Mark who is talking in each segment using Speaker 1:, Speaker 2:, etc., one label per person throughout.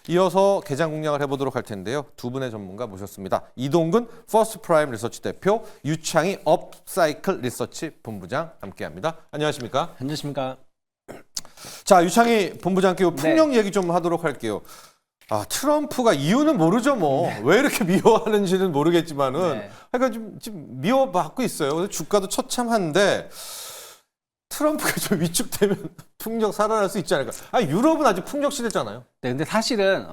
Speaker 1: 이어서 개장 공략을 해보도록 할 텐데요. 두 분의 전문가 모셨습니다. 이동근 퍼스트 프라임 리서치 대표, 유창희 업사이클 리서치 본부장 함께합니다. 안녕하십니까?
Speaker 2: 안녕하십니까?
Speaker 1: 자, 유창희 본부장께 풍력 얘기 좀 하도록 할게요. 아, 트럼프가 이유는 모르죠, 뭐. 왜 이렇게 미워하는지는 모르겠지만은. 그러니까 지금 미워받고 있어요. 그래서 주가도 처참한데, 트럼프가 좀 위축되면 풍력 살아날 수 있지 않을까. 아, 유럽은 아직 풍력 시대잖아요.
Speaker 2: 네, 근데 사실은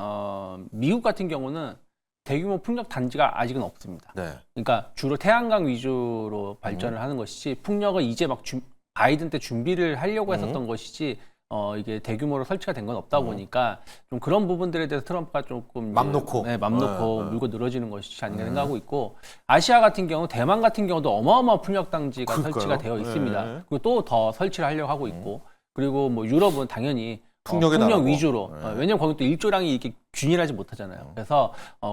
Speaker 2: 미국 같은 경우는 대규모 풍력 단지가 아직은 없습니다.
Speaker 1: 네.
Speaker 2: 그러니까 주로 태양광 위주로 발전을 하는 것이지 풍력은 이제 막 바이든 때 준비를 하려고 했었던 것이지 이게 대규모로 설치가 된 건 없다 보니까 좀 그런 부분들에 대해서 트럼프가 조금
Speaker 1: 맘 놓고
Speaker 2: 맘 놓고 물고 늘어지는 것이 아닌가 생각하고 있고, 아시아 같은 경우, 대만 같은 경우도 어마어마한 풍력 단지가 설치가 되어 있습니다.
Speaker 1: 네.
Speaker 2: 그리고 또 더 설치를 하려고 하고 있고, 그리고 뭐 유럽은 당연히
Speaker 1: 풍력의
Speaker 2: 풍력
Speaker 1: 나라고.
Speaker 2: 위주로.
Speaker 1: 네.
Speaker 2: 왜냐면 거기 또 일조량이 이렇게 균일하지 못하잖아요. 그래서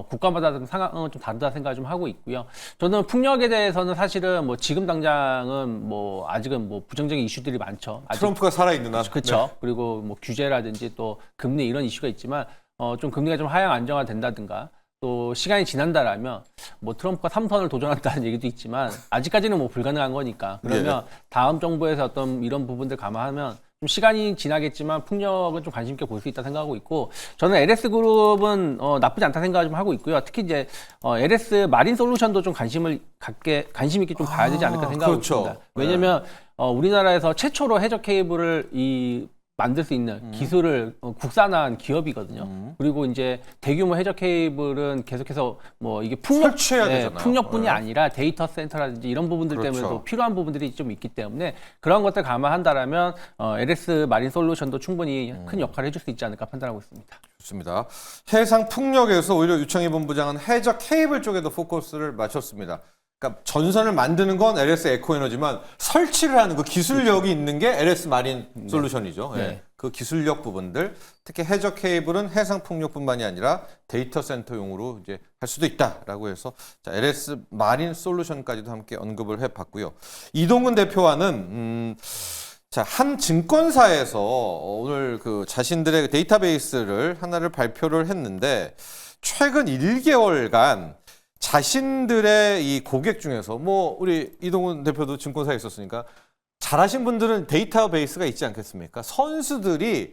Speaker 2: 국가마다 좀 상황은 좀 다르다 생각을 좀 하고 있고요. 저는 풍력에 대해서는 사실은 뭐 지금 당장은 뭐 아직은 뭐 부정적인 이슈들이 많죠. 아직
Speaker 1: 트럼프가 살아있는 한.
Speaker 2: 그렇죠.
Speaker 1: 네.
Speaker 2: 그리고 뭐 규제라든지 또 금리 이런 이슈가 있지만 좀 금리가 좀 하향 안정화 된다든가 또 시간이 지난다라면 뭐 트럼프가 3선을 도전한다는 얘기도 있지만 아직까지는 뭐 불가능한 거니까, 그러면 다음 정부에서 어떤 이런 부분들 감안하면 좀 시간이 지나겠지만 풍력은 좀 관심 있게 볼 수 있다 생각하고 있고, 저는 LS 그룹은 나쁘지 않다 생각을 좀 하고 있고요. 특히 이제 LS 마린 솔루션도 좀 관심 있게 좀 봐야 되지 않을까 생각하고
Speaker 1: 그렇죠.
Speaker 2: 있습니다. 왜냐면 우리나라에서 최초로 해저 케이블을 만들 수 있는 기술을 국산화한 기업이거든요. 그리고 이제 대규모 해저 케이블은 계속해서 뭐 이게
Speaker 1: 설치해야 되잖아요.
Speaker 2: 풍력뿐이
Speaker 1: 네.
Speaker 2: 아니라 데이터 센터라든지 이런 부분들
Speaker 1: 그렇죠.
Speaker 2: 때문에 또 필요한 부분들이 좀 있기 때문에 그런 것들 감안한다라면 LS 마린 솔루션도 충분히 큰 역할을 해줄 수 있지 않을까 판단하고 있습니다.
Speaker 1: 좋습니다. 해상 풍력에서 오히려 유창희 본부장은 해저 케이블 쪽에도 포커스를 맞췄습니다. 그러니까 전선을 만드는 건 LS 에코에너지만 설치를 하는 그 기술력이 있는 게 LS 마린 솔루션이죠.
Speaker 2: 네.
Speaker 1: 예. 그 기술력 부분들, 특히 해저 케이블은 해상 풍력뿐만이 아니라 데이터 센터용으로 이제 할 수도 있다라고 해서 자, LS 마린 솔루션까지도 함께 언급을 해봤고요. 이동근 대표와는 자, 한 증권사에서 오늘 그 자신들의 데이터베이스를 하나를 발표를 했는데, 최근 1개월간 자신들의 이 고객 중에서 뭐 우리 이동훈 대표도 증권사에 있었으니까 잘하신 분들은 데이터베이스가 있지 않겠습니까? 선수들이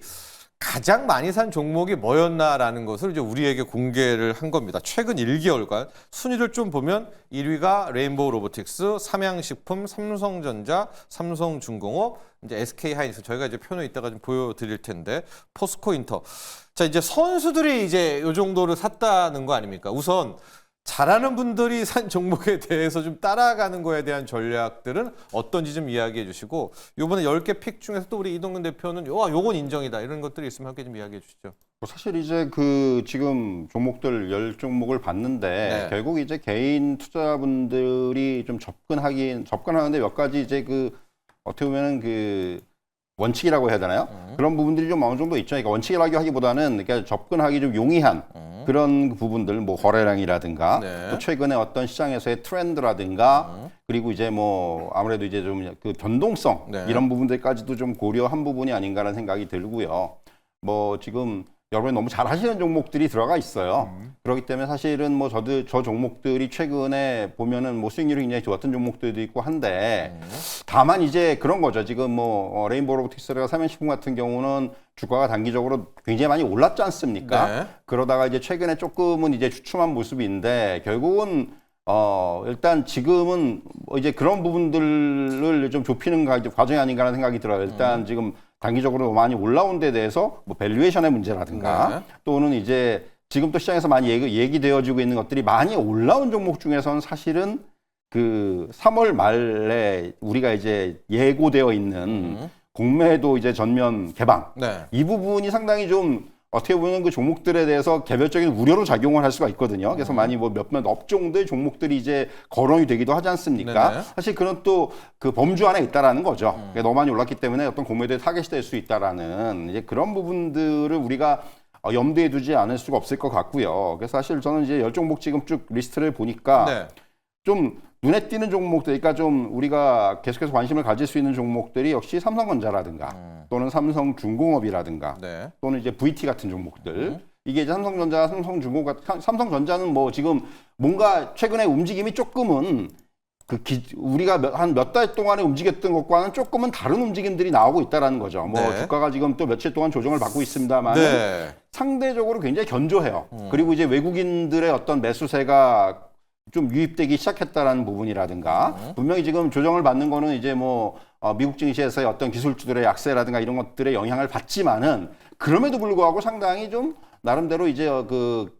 Speaker 1: 가장 많이 산 종목이 뭐였나라는 것을 이제 우리에게 공개를 한 겁니다. 최근 1개월간 순위를 좀 보면 1위가 레인보우 로보틱스, 삼양식품, 삼성전자, 삼성중공업, 이제 SK하이닉스, 저희가 이제 표는 이따가 좀 보여드릴 텐데, 포스코인터. 자, 이제 선수들이 이제 이 정도를 샀다는 거 아닙니까? 우선 잘하는 분들이 산 종목에 대해서 좀 따라가는 거에 대한 전략들은 어떤지 좀 이야기해 주시고, 요번에 10개 픽 중에서 또 우리 이동근 대표는 요건 인정이다 이런 것들이 있으면 함께 좀 이야기해 주시죠.
Speaker 3: 사실 이제 그 지금 종목들 10종목을 봤는데
Speaker 1: 네.
Speaker 3: 결국 이제 개인 투자분들이 좀 접근하는데 몇 가지 이제 그 어떻게 보면은 그 원칙이라고 해야 되나요? 그런 부분들이 좀 어느 정도 있죠. 그러니까 원칙이라고 하기보다는 그러니까 접근하기 좀 용이한 그런 부분들, 뭐 거래량이라든가
Speaker 1: 네.
Speaker 3: 또 최근에 어떤 시장에서의 트렌드라든가 그리고 이제 뭐 아무래도 이제 좀 그 변동성
Speaker 1: 네.
Speaker 3: 이런 부분들까지도 좀 고려한 부분이 아닌가라는 생각이 들고요. 뭐 지금 여러분이 너무 잘 하시는 종목들이 들어가 있어요. 그렇기 때문에 사실은 뭐 저 종목들이 최근에 보면은 뭐 수익률이 굉장히 좋았던 종목들도 있고 한데, 다만 이제 그런 거죠. 지금 뭐 레인보우 로보틱스가 삼양식품 같은 경우는 주가가 단기적으로 굉장히 많이 올랐지 않습니까?
Speaker 1: 네.
Speaker 3: 그러다가 이제 최근에 조금은 이제 주춤한 모습인데, 결국은 일단 지금은 뭐 이제 그런 부분들을 좀 좁히는 과정이 아닌가라는 생각이 들어요. 일단 지금 단기적으로 많이 올라온 데 대해서 뭐 밸류에이션의 문제라든가
Speaker 1: 네.
Speaker 3: 또는 이제 지금 또 시장에서 많이 얘기되어지고 있는 것들이 많이 올라온 종목 중에서는 사실은 그 3월 말에 우리가 이제 예고되어 있는 공매도 이제 전면 개방,
Speaker 1: 네.
Speaker 3: 이 부분이 상당히 좀 어떻게 보면 그 종목들에 대해서 개별적인 우려로 작용을 할 수가 있거든요. 그래서 많이 뭐 몇몇 업종들 종목들이 이제 거론이 되기도 하지 않습니까?
Speaker 1: 네네.
Speaker 3: 사실 그런 또 그 범주 안에 있다라는 거죠. 그러니까 너무 많이 올랐기 때문에 어떤 공매도에 타겟이 될 수 있다라는 이제 그런 부분들을 우리가 염두에 두지 않을 수가 없을 것 같고요. 그래서 사실 저는 이제 10종목 지금 쭉 리스트를 보니까
Speaker 1: 네.
Speaker 3: 좀 눈에 띄는 종목들, 그러니까 좀 우리가 계속해서 관심을 가질 수 있는 종목들이 역시 삼성전자라든가 또는 삼성중공업이라든가
Speaker 1: 네.
Speaker 3: 또는 이제 VT 같은 종목들, 이게 이제 삼성전자, 삼성전자는 뭐 지금 뭔가 최근에 움직임이 조금은 우리가 한 몇 달 동안에 움직였던 것과는 조금은 다른 움직임들이 나오고 있다라는 거죠. 뭐
Speaker 1: 네.
Speaker 3: 주가가 지금 또 며칠 동안 조정을 받고 있습니다만
Speaker 1: 네.
Speaker 3: 상대적으로 굉장히 견조해요. 그리고 이제 외국인들의 어떤 매수세가 좀 유입되기 시작했다라는 부분이라든가 분명히 지금 조정을 받는 거는 이제 뭐 미국 증시에서의 어떤 기술주들의 약세라든가 이런 것들의 영향을 받지만은 그럼에도 불구하고 상당히 좀 나름대로 이제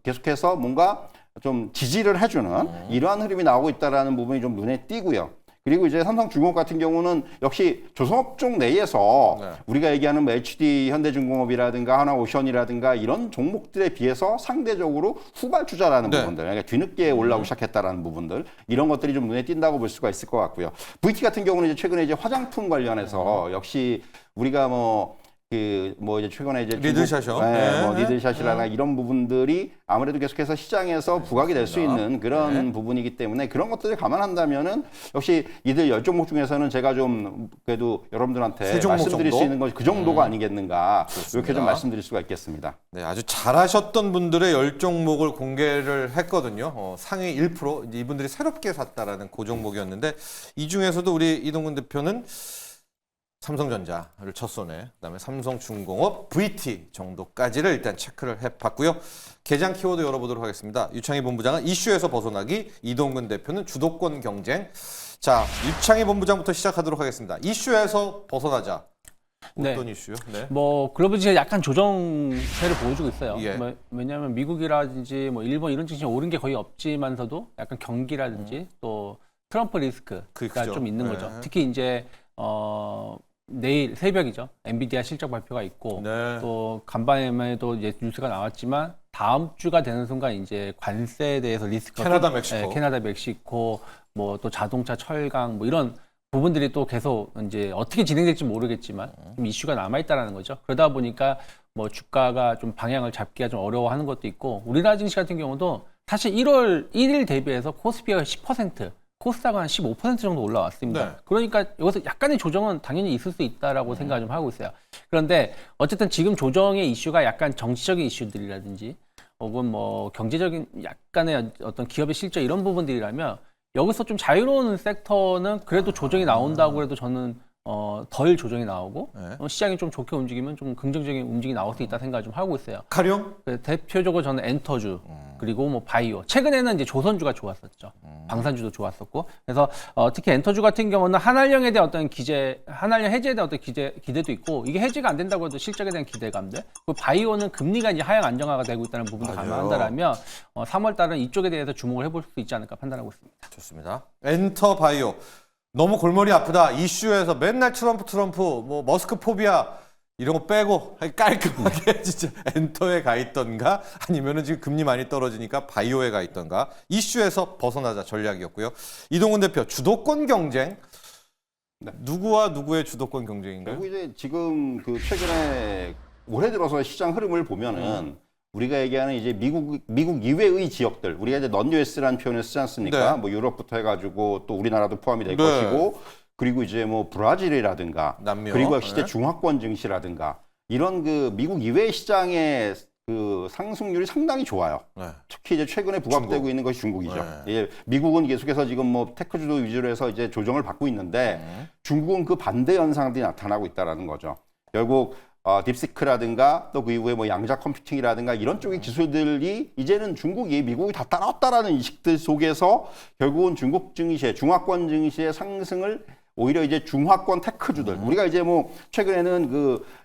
Speaker 3: 계속해서 뭔가 좀 지지를 해주는 이러한 흐름이 나오고 있다라는 부분이 좀 눈에 띄고요. 그리고 이제 삼성중공업 같은 경우는 역시 조선업종 내에서
Speaker 1: 네.
Speaker 3: 우리가 얘기하는 뭐 HD 현대중공업이라든가 하나오션이라든가 이런 종목들에 비해서 상대적으로 후발주자라는
Speaker 1: 네.
Speaker 3: 부분들, 그러니까 뒤늦게 올라오기 시작했다라는 부분들 이런 것들이 좀 눈에 띈다고 볼 수가 있을 것 같고요. VT 같은 경우는 이제 최근에 이제 화장품 관련해서 역시 우리가 이제 최근에 이제
Speaker 1: 리들샷이요.
Speaker 3: 뭐 리들샷이라나 이런 부분들이 아무래도 계속해서 시장에서 부각이 될 수 있는 그런 부분이기 때문에 그런 것들을 감안한다면은 역시 이들 10종목 중에서는 제가 좀 그래도 여러분들한테
Speaker 1: 세 종목
Speaker 3: 말씀드릴
Speaker 1: 정도?
Speaker 3: 수 있는 것이 그 정도가 아니겠는가
Speaker 1: 좋습니다.
Speaker 3: 이렇게 좀 말씀드릴 수가 있겠습니다.
Speaker 1: 네, 아주 잘하셨던 분들의 10종목을 공개를 했거든요. 상위 1%, 이제 이분들이 새롭게 샀다라는 그 종목이었는데 이 중에서도 우리 이동근 대표는 삼성전자를 첫 손에, 그다음에 삼성중공업, VT 정도까지를 일단 체크를 해봤고요. 개장 키워드 열어보도록 하겠습니다. 유창희 본부장은 이슈에서 벗어나기, 이동근 대표는 주도권 경쟁. 자, 유창희 본부장부터 시작하도록 하겠습니다. 이슈에서 벗어나자. 어떤
Speaker 2: 네.
Speaker 1: 이슈요? 네.
Speaker 2: 뭐 글로벌 약간 조정세를 보여주고 있어요.
Speaker 1: 예.
Speaker 2: 왜냐하면 미국이라든지 뭐 일본 이런 증시 오른 게 거의 없지만서도 약간 경기라든지 또 트럼프 리스크가
Speaker 1: 그죠.
Speaker 2: 좀 있는
Speaker 1: 네.
Speaker 2: 거죠. 특히 이제 내일 새벽이죠. 엔비디아 실적 발표가 있고
Speaker 1: 네.
Speaker 2: 또 간밤에도 이제 뉴스가 나왔지만 다음 주가 되는 순간 이제 관세에 대해서 리스크가
Speaker 1: 캐나다,
Speaker 2: 좀-
Speaker 1: 멕시코.
Speaker 2: 네, 캐나다, 멕시코 뭐 또 자동차, 철강 뭐 이런 부분들이 또 계속 이제 어떻게 진행될지 모르겠지만 좀 이슈가 남아 있다라는 거죠. 그러다 보니까 뭐 주가가 좀 방향을 잡기가 좀 어려워하는 것도 있고 우리나라 증시 같은 경우도 사실 1월 1일 대비해서 코스피가 10%, 코스닥은 한 15% 정도 올라왔습니다.
Speaker 1: 네.
Speaker 2: 그러니까 여기서 약간의 조정은 당연히 있을 수 있다라고 생각을 좀 하고 있어요. 그런데 어쨌든 지금 조정의 이슈가 약간 정치적인 이슈들이라든지 혹은 뭐 경제적인 약간의 어떤 기업의 실적 이런 부분들이라면 여기서 좀 자유로운 섹터는 그래도 조정이 나온다고 해도 저는 덜 조정이 나오고
Speaker 1: 네.
Speaker 2: 시장이 좀 좋게 움직이면 좀 긍정적인 움직임이 나올 수 있다 생각을 좀 하고 있어요.
Speaker 1: 가령?
Speaker 2: 대표적으로 저는 엔터주 그리고 뭐 바이오 최근에는 이제 조선주가 좋았었죠. 방산주도 좋았었고 그래서 특히 엔터주 같은 경우는 한알령에 대한 어떤 한알령 해지에 대한 어떤 기대도 있고 이게 해지가 안 된다고 해도 실적에 대한 기대감들 그리고 바이오는 금리가 이제 하향 안정화가 되고 있다는 부분을
Speaker 1: 맞아요.
Speaker 2: 감안한다라면 3월 달은 이쪽에 대해서 주목을 해볼 수 있지 않을까 판단하고 있습니다.
Speaker 1: 좋습니다. 엔터바이오. 너무 골머리 아프다. 이슈에서 맨날 트럼프, 뭐 머스크 포비아 이런 거 빼고 깔끔하게 진짜 엔터에 가 있던가 아니면은 지금 금리 많이 떨어지니까 바이오에 가 있던가 이슈에서 벗어나자 전략이었고요. 이동훈 대표 주도권 경쟁. 누구와 누구의 주도권 경쟁인가요?
Speaker 3: 그리고 이제 지금 최근에 올해 들어서 시장 흐름을 보면은 우리가 얘기하는 이제 미국 이외의 지역들 우리가 이제 넌 US라는 표현을 쓰지 않습니까?
Speaker 1: 네.
Speaker 3: 뭐 유럽부터 해가지고 또 우리나라도 포함이 될
Speaker 1: 네.
Speaker 3: 것이고 그리고 이제 뭐 브라질이라든가
Speaker 1: 남미요.
Speaker 3: 그리고 역시 이제
Speaker 1: 네.
Speaker 3: 중화권 증시라든가 이런 미국 이외의 시장의 상승률이 상당히 좋아요.
Speaker 1: 네.
Speaker 3: 특히 이제 최근에 부각되고
Speaker 1: 중국.
Speaker 3: 있는 것이 중국이죠.
Speaker 1: 네.
Speaker 3: 예, 미국은 계속해서 지금 뭐 테크주도 위주로 해서 이제 조정을 받고 있는데 중국은 그 반대 현상들이 나타나고 있다라는 거죠. 결국 딥시크라든가 또 그 이후에 뭐 양자 컴퓨팅이라든가 이런 쪽의 기술들이 이제는 중국이 미국이 다 따라왔다라는 인식들 속에서 결국은 중국 증시의 중화권 증시의 상승을 오히려 이제 중화권 테크주들 우리가 이제 뭐 최근에는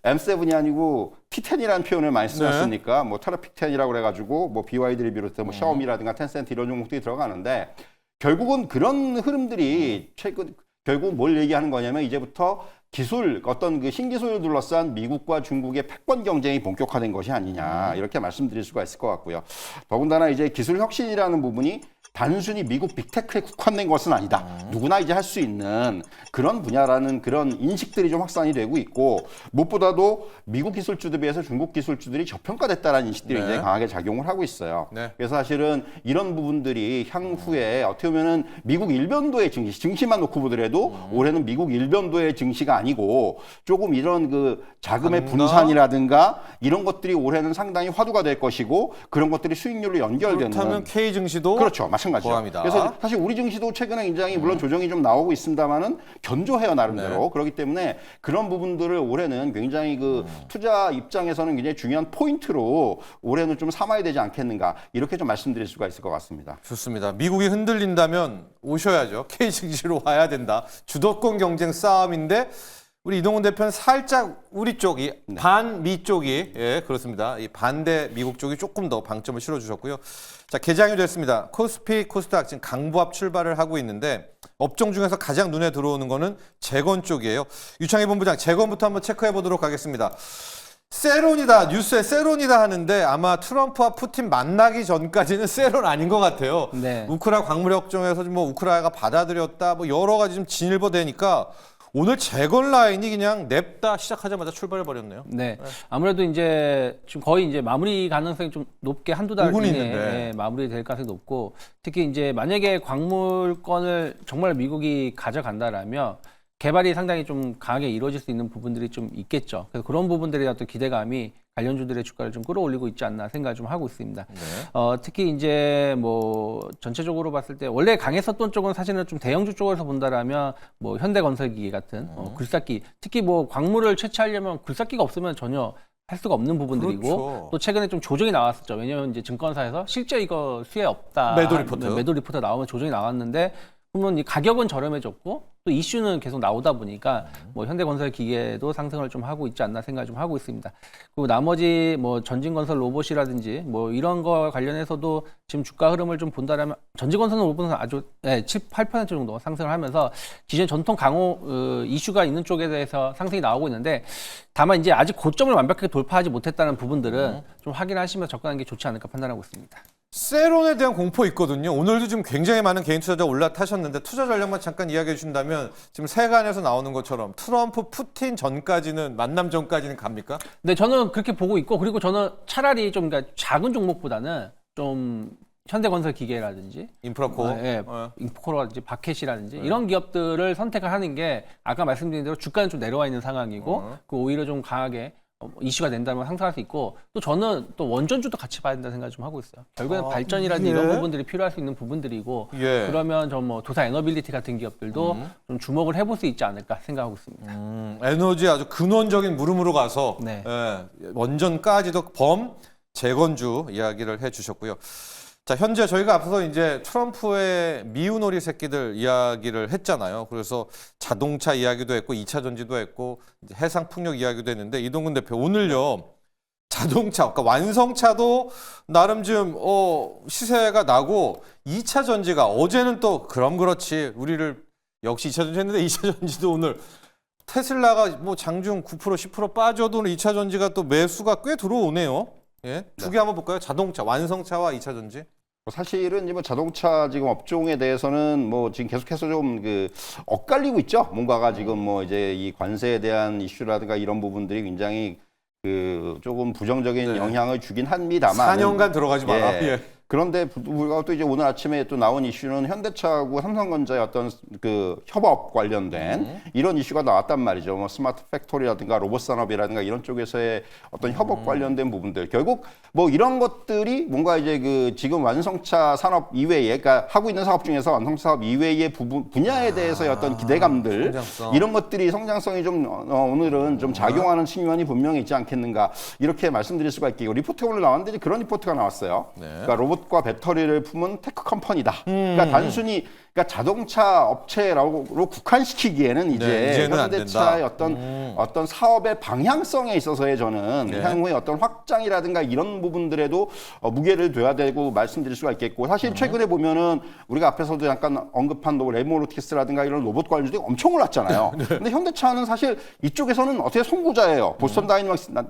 Speaker 3: M7이 아니고 T10이라는 표현을 많이 쓰지
Speaker 1: 네.
Speaker 3: 않습니까? 뭐 테라픽 10이라고 그래가지고 뭐 BYD를 비롯해 뭐 샤오미라든가 텐센트 이런 종목들이 들어가는데 결국은 그런 흐름들이 결국 뭘 얘기하는 거냐면 이제부터 어떤 신기술을 둘러싼 미국과 중국의 패권 경쟁이 본격화된 것이 아니냐 이렇게 말씀드릴 수가 있을 것 같고요. 더군다나 이제 기술 혁신이라는 부분이 단순히 미국 빅테크에 국한된 것은 아니다. 누구나 이제 할 수 있는 그런 분야라는 그런 인식들이 좀 확산이 되고 있고 무엇보다도 미국 기술주들에 비해서 중국 기술주들이 저평가됐다라는 인식들이
Speaker 1: 네.
Speaker 3: 굉장히 강하게 작용을 하고 있어요.
Speaker 1: 네.
Speaker 3: 그래서 사실은 이런 부분들이 향후에 어떻게 보면은 미국 일변도의 증시만 놓고 보더라도 올해는 미국 일변도의 증시가 아니고 조금 이런 그 자금의
Speaker 1: 반가?
Speaker 3: 분산이라든가 이런 것들이 올해는 상당히 화두가 될 것이고 그런 것들이 수익률로 연결되는
Speaker 1: 그렇다면 K 증시도
Speaker 3: 그렇죠. 마찬가지죠.
Speaker 1: 포함이다.
Speaker 3: 그래서 사실 우리 증시도 최근에 굉장히 물론 조정이 좀 나오고 있습니다만은 견조해요, 나름대로.
Speaker 1: 네.
Speaker 3: 그렇기 때문에 그런 부분들을 올해는 굉장히 그 투자 입장에서는 굉장히 중요한 포인트로 올해는 좀 삼아야 되지 않겠는가. 이렇게 좀 말씀드릴 수가 있을 것 같습니다.
Speaker 1: 좋습니다. 미국이 흔들린다면 오셔야죠. K 증시로 와야 된다. 주도권 경쟁 싸움인데 우리 이동훈 대표는 살짝 우리 쪽이 반미 쪽이 그렇습니다. 이 반대 미국 쪽이 조금 더 방점을 실어주셨고요. 자, 개장이 됐습니다. 코스피, 코스닥 지금 강보합 출발을 하고 있는데 업종 중에서 가장 눈에 들어오는 거는 재건 쪽이에요. 유창희 본부장 재건부터 한번 체크해 보도록 하겠습니다. 세론이다, 뉴스에 세론이다 하는데 아마 트럼프와 푸틴 만나기 전까지는 세론 아닌 것 같아요.
Speaker 2: 네.
Speaker 1: 우크라 광물역 정에서 뭐 우크라이나가 받아들였다, 뭐 여러 가지 좀 진일보되니까 오늘 재건 라인이 그냥 냅다 시작하자마자 출발해 버렸네요.
Speaker 2: 네. 아무래도 이제 지금 거의 이제 마무리 가능성이 좀 높게 한두 달
Speaker 1: 5분
Speaker 2: 뒤에
Speaker 1: 있는데.
Speaker 2: 마무리될 가능성이 높고 특히 이제 만약에 광물권을 정말 미국이 가져간다라면 개발이 상당히 좀 강하게 이루어질 수 있는 부분들이 좀 있겠죠. 그래서 그런 부분들에 어떤 기대감이 관련주들의 주가를 좀 끌어올리고 있지 않나 생각을 좀 하고 있습니다.
Speaker 1: 네.
Speaker 2: 특히 이제 뭐 전체적으로 봤을 때 원래 강했었던 쪽은 사실은 좀 대형주 쪽에서 본다라면 뭐 현대건설기계 같은 굴삭기, 특히 뭐 광물을 채취하려면 굴삭기가 없으면 전혀 할 수가 없는 부분들이고
Speaker 1: 그렇죠.
Speaker 2: 또 최근에 좀 조정이 나왔었죠. 왜냐하면 이제 증권사에서 실제 이거 수혜 없다
Speaker 1: 매도 리포트.
Speaker 2: 매도 리포트 나오면 조정이 나왔는데 그러면 이 가격은 저렴해졌고 또 이슈는 계속 나오다 보니까 뭐 현대건설 기계도 상승을 좀 하고 있지 않나 생각을 좀 하고 있습니다. 그리고 나머지 뭐 전진건설 로봇이라든지 뭐 이런 거 관련해서도 지금 주가 흐름을 좀 본다라면 전진건설 로봇은 아주 7, 8% 정도 상승을 하면서 기존 전통 강호 이슈가 있는 쪽에 대해서 상승이 나오고 있는데 다만 이제 아직 고점을 완벽하게 돌파하지 못했다는 부분들은 좀 확인하시면서 접근하는 게 좋지 않을까 판단하고 있습니다.
Speaker 1: 세론에 대한 공포 있거든요. 오늘도 지금 굉장히 많은 개인 투자자 올라타셨는데 투자 전략만 잠깐 이야기해 주신다면 지금 세간에서 나오는 것처럼 트럼프, 푸틴 전까지는 만남 전까지는 갑니까?
Speaker 2: 네, 저는 그렇게 보고 있고 그리고 저는 차라리 좀 그러니까 작은 종목보다는 좀 현대건설 기계라든지
Speaker 1: 인프라코어.
Speaker 2: 인프코라든지 바켓이라든지 이런 기업들을 선택을 하는 게 아까 말씀드린 대로 주가는 좀 내려와 있는 상황이고 그 오히려 좀 강하게 이슈가 된다면 상승할 수 있고 또 저는 또 원전주도 같이 봐야 된다 생각을 좀 하고 있어요. 결국엔 발전이라든지 이런 부분들이 필요할 수 있는 부분들이고
Speaker 1: 예.
Speaker 2: 그러면 저 뭐 도산 에너빌리티 같은 기업들도 좀 주목을 해볼 수 있지 않을까 생각하고 있습니다.
Speaker 1: 에너지 아주 근원적인 물음으로 가서
Speaker 2: 네.
Speaker 1: 원전까지도 재건주 이야기를 해주셨고요. 자, 현재 저희가 앞서서 이제 트럼프의 미운오리 새끼들 이야기를 했잖아요. 그래서 자동차 이야기도 했고 2차 전지도 했고 이제 해상 풍력 이야기도 했는데 이동근 대표 오늘요. 자동차, 그러니까 완성차도 나름 좀 시세가 나고 2차 전지가 어제는 또 그럼 그렇지 우리를 역시 2차 전지 했는데 2차 전지도 오늘 테슬라가 뭐 장중 9% 10% 빠져도 오늘 2차 전지가 또 매수가 꽤 들어오네요. 예, 두 개 한번 볼까요? 자동차, 완성차와 2차 전지.
Speaker 3: 사실은 이제 뭐 자동차 지금 업종에 대해서는 뭐 지금 계속해서 좀 그 엇갈리고 있죠. 뭔가가 지금 뭐 이제 이 관세에 대한 이슈라든가 이런 부분들이 굉장히 그 조금 부정적인
Speaker 1: 네.
Speaker 3: 영향을 주긴 합니다만
Speaker 1: 4년간 들어가지 마라.
Speaker 3: 예.
Speaker 1: 예.
Speaker 3: 그런데 불구하고 또 이제 오늘 아침에 또 나온 이슈는 현대차하고 삼성전자의 어떤 그 협업 관련된 이런 이슈가 나왔단 말이죠. 뭐 스마트 팩토리라든가 로봇 산업이라든가 이런 쪽에서의 어떤 협업 관련된 부분들. 결국 뭐 이런 것들이 뭔가 이제 그 지금 완성차 산업 이외에 그러니까 하고 있는 사업 중에서 완성차 사업 이외의 분야에 대해서의 어떤 기대감들
Speaker 1: 성장성.
Speaker 3: 이런 것들이 성장성이 좀 오늘은 좀 작용하는 측면이 분명히 있지 않겠는가 이렇게 말씀드릴 수가 있겠고 리포트가 오늘 나왔는데 이제 그런 리포트가 나왔어요.
Speaker 1: 네.
Speaker 3: 그러니까 로봇과 배터리를 품은 테크 컴퍼니다. 그러니까 단순히 그러니까 자동차 업체로 국한시키기에는 이제
Speaker 1: 네, 이제는 안
Speaker 3: 현대차의
Speaker 1: 된다.
Speaker 3: 어떤 사업의 방향성에 있어서의 저는
Speaker 1: 네.
Speaker 3: 향후의 어떤 확장이라든가 이런 부분들에도 무게를 둬야 되고 말씀드릴 수가 있겠고 사실 최근에 보면은 우리가 앞에서도 잠깐 언급한 레모로티스라든가 이런 로봇 관련주들이 엄청 올랐잖아요. 근데 현대차는 사실 이쪽에서는 어떻게 선구자예요. 보스턴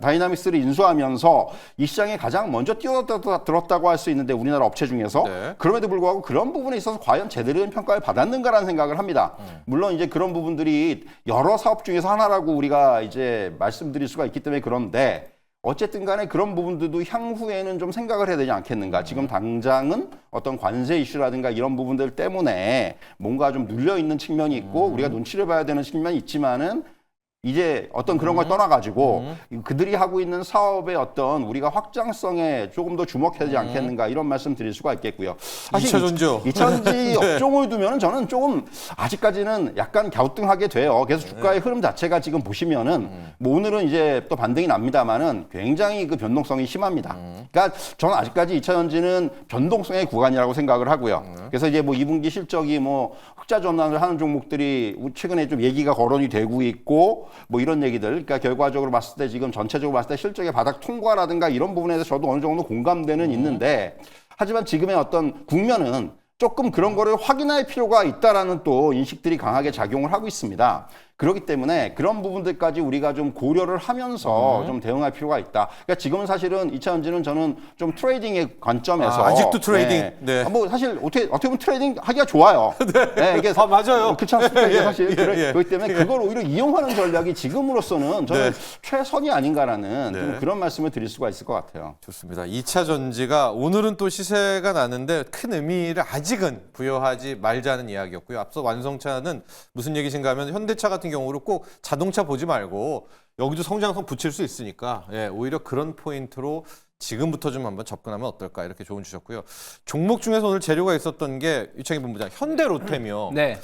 Speaker 3: 다이나믹스를 인수하면서 이 시장에 가장 먼저 뛰어들었다고 할 수 있는데 우리나라 업체 중에서
Speaker 1: 네.
Speaker 3: 그럼에도 불구하고 그런 부분에 있어서 과연 제대로 된 평가를 받았는가라는 생각을 합니다. 물론 이제 그런 부분들이 여러 사업 중에서 하나라고 우리가 이제 말씀드릴 수가 있기 때문에 그런데 어쨌든 간에 그런 부분들도 향후에는 좀 생각을 해야 되지 않겠는가. 지금 당장은 어떤 관세 이슈라든가 이런 부분들 때문에 뭔가 좀 눌려 있는 측면이 있고 우리가 눈치를 봐야 되는 측면이 있지만은 이제 어떤 그런 걸 떠나가지고 그들이 하고 있는 사업의 어떤 우리가 확장성에 조금 더 주목해야 되지 않겠는가 이런 말씀 드릴 수가 있겠고요. 사실
Speaker 1: 2차 전지요.
Speaker 3: 2차 전지 업종을 두면 저는 조금 아직까지는 약간 갸우뚱하게 돼요. 그래서 주가의 흐름 자체가 지금 보시면은 뭐 오늘은 이제 또 반등이 납니다만은 굉장히 그 변동성이 심합니다. 그러니까 저는 아직까지 2차 전지는 변동성의 구간이라고 생각을 하고요. 그래서 이제 뭐 2분기 실적이 뭐 흑자 전환을 하는 종목들이 최근에 좀 얘기가 거론이 되고 있고 뭐 이런 얘기들, 그러니까 결과적으로 봤을 때 지금 전체적으로 봤을 때 실적의 바닥 통과라든가 이런 부분에 대해서 저도 어느 정도 공감되는 있는데 하지만 지금의 어떤 국면은 조금 그런 거를 확인할 필요가 있다라는 또 인식들이 강하게 작용을 하고 있습니다. 그렇기 때문에 그런 부분들까지 우리가 좀 고려를 하면서 좀 대응할 필요가 있다. 그러니까 지금은 사실은 2차 전지는 저는 좀 트레이딩의 관점에서
Speaker 1: 아직도 트레이딩. 네.
Speaker 3: 뭐 사실 어떻게 보면 트레이딩 하기가 좋아요. 네. 이게
Speaker 1: 맞아요.
Speaker 3: 그렇지 않습니까? 이게
Speaker 1: 예,
Speaker 3: 사실
Speaker 1: 예, 예.
Speaker 3: 그렇기 때문에 그걸 오히려 이용하는 전략이 지금으로서는 저는
Speaker 1: 네.
Speaker 3: 최선이 아닌가라는 좀
Speaker 1: 네.
Speaker 3: 그런 말씀을 드릴 수가 있을 것 같아요.
Speaker 1: 좋습니다. 2차 전지가 오늘은 또 시세가 나는데 큰 의미를 아직은 부여하지 말자는 이야기였고요. 앞서 완성차는 무슨 얘기신가 하면 현대차 같은 경우로 꼭 자동차 보지 말고 여기도 성장성 붙일 수 있으니까 오히려 그런 포인트로 지금부터 좀 한번 접근하면 어떨까 이렇게 조언 주셨고요. 종목 중에서 오늘 재료가 있었던 게 유창희 본부장 현대로템이요.
Speaker 2: 네.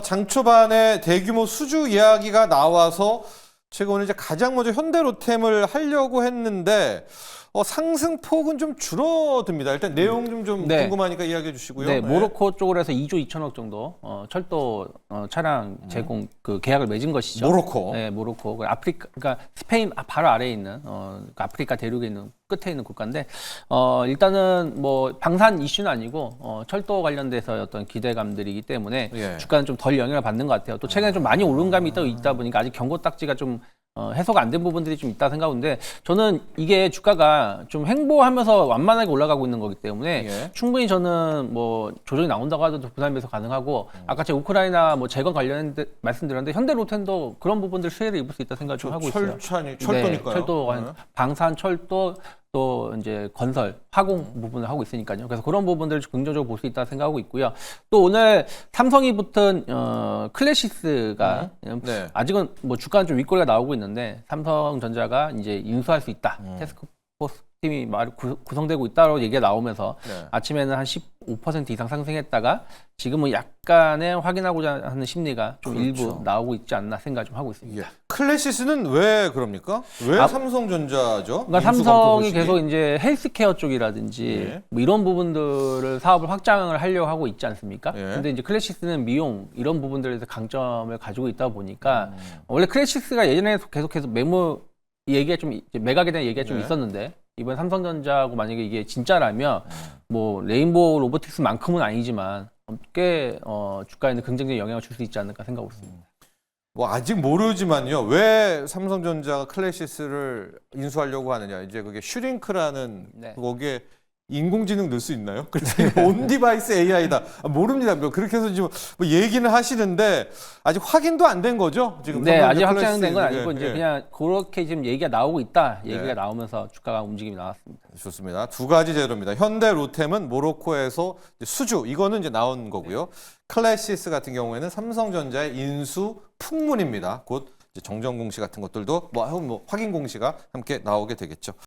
Speaker 1: 장 초반에 대규모 수주 이야기가 나와서 제가 오늘 이제 가장 먼저 현대로템을 하려고 했는데 상승폭은 좀 줄어듭니다. 일단 내용 좀
Speaker 2: 네.
Speaker 1: 궁금하니까 이야기해 주시고요.
Speaker 2: 네, 모로코 쪽으로 해서 2조 2천억 정도 철도 차량 제공 그 계약을 맺은 것이죠.
Speaker 1: 모로코.
Speaker 2: 네, 모로코. 아프리카, 그러니까 스페인 바로 아래에 있는 아프리카 대륙에 있는 끝에 있는 국가인데 일단은 뭐 방산 이슈는 아니고 철도 관련돼서 어떤 기대감들이기 때문에
Speaker 1: 예.
Speaker 2: 주가는 좀 덜 영향을 받는 것 같아요. 또 최근에 좀 많이 오른 감이 또 있다 보니까 아직 경고 딱지가 좀 해소가 안 된 부분들이 좀 있다 생각하는데 저는 이게 주가가 좀 횡보하면서 완만하게 올라가고 있는 거기 때문에
Speaker 1: 예.
Speaker 2: 충분히 저는 뭐 조정이 나온다고 하더라도 분할 매수 가능하고 아까 제가 우크라이나 뭐 재건 관련된 말씀드렸는데 현대로템도 그런 부분들 수혜를 입을 수 있다 생각 좀 하고 있어요.
Speaker 1: 철도니까요.
Speaker 2: 네, 철도
Speaker 1: 네.
Speaker 2: 방산 철도 또 이제 건설, 화공 부분을 하고 있으니까요. 그래서 그런 부분들을 긍정적으로 볼 수 있다 생각하고 있고요. 또 오늘 삼성이 붙은 클래시스가
Speaker 1: 네.
Speaker 2: 아직은 뭐 주가는 좀 윗꼬리가 나오고 있는데 삼성전자가 이제 인수할 수 있다. 테스크포스 팀이 구성되고 있다고 얘기가 나오면서
Speaker 1: 네.
Speaker 2: 아침에는 한 15% 이상 상승했다가 지금은 약간의 확인하고자 하는 심리가 좀
Speaker 1: 그렇죠.
Speaker 2: 일부 나오고 있지 않나 생각 좀 하고 있습니다.
Speaker 1: 예. 클래시스는 왜 그럽니까? 왜 삼성전자죠?
Speaker 2: 그러니까
Speaker 1: 인수 검토
Speaker 2: 삼성이
Speaker 1: 소식이?
Speaker 2: 계속 이제 헬스케어 쪽이라든지
Speaker 1: 예.
Speaker 2: 뭐 이런 부분들을 사업을 확장을 하려고 하고 있지 않습니까?
Speaker 1: 예.
Speaker 2: 근데 이제 클래시스는 미용 이런 부분들에서 강점을 가지고 있다 보니까 원래 클래시스가 예전에 계속해서 매물 얘기가 좀 이제 매각에 대한 얘기가 좀
Speaker 1: 네.
Speaker 2: 있었는데 이번 삼성전자하고 만약에 이게 진짜라면 뭐 레인보우 로보틱스만큼은 아니지만 꽤 주가에는 긍정적인 영향을 줄 수 있지 않을까 생각하고 있습니다.
Speaker 1: 뭐 아직 모르지만요. 왜 삼성전자가 클래시스를 인수하려고 하느냐. 이제 그게 슈링크라는
Speaker 2: 네.
Speaker 1: 거기에 인공지능 넣을 수 있나요? 그래서 온디바이스 AI다. 모릅니다. 뭐 그렇게 해서 지금 뭐 얘기는 하시는데 아직 확인도 안 된 거죠? 지금
Speaker 2: 네,
Speaker 1: 삼성전자
Speaker 2: 아직
Speaker 1: 클래시스.
Speaker 2: 확정된 건 아니고
Speaker 1: 예,
Speaker 2: 이제
Speaker 1: 예.
Speaker 2: 그냥 그렇게 지금 얘기가 나오고 있다. 얘기가
Speaker 1: 네.
Speaker 2: 나오면서 주가가 움직임이 나왔습니다.
Speaker 1: 좋습니다. 두 가지 재료입니다. 현대 로템은 모로코에서 이제 수주 이거는 이제 나온 거고요. 클래시스 같은 경우에는 삼성전자의 인수 풍문입니다. 곧 이제 정정 공시 같은 것들도 뭐 확인 공시가 함께 나오게 되겠죠.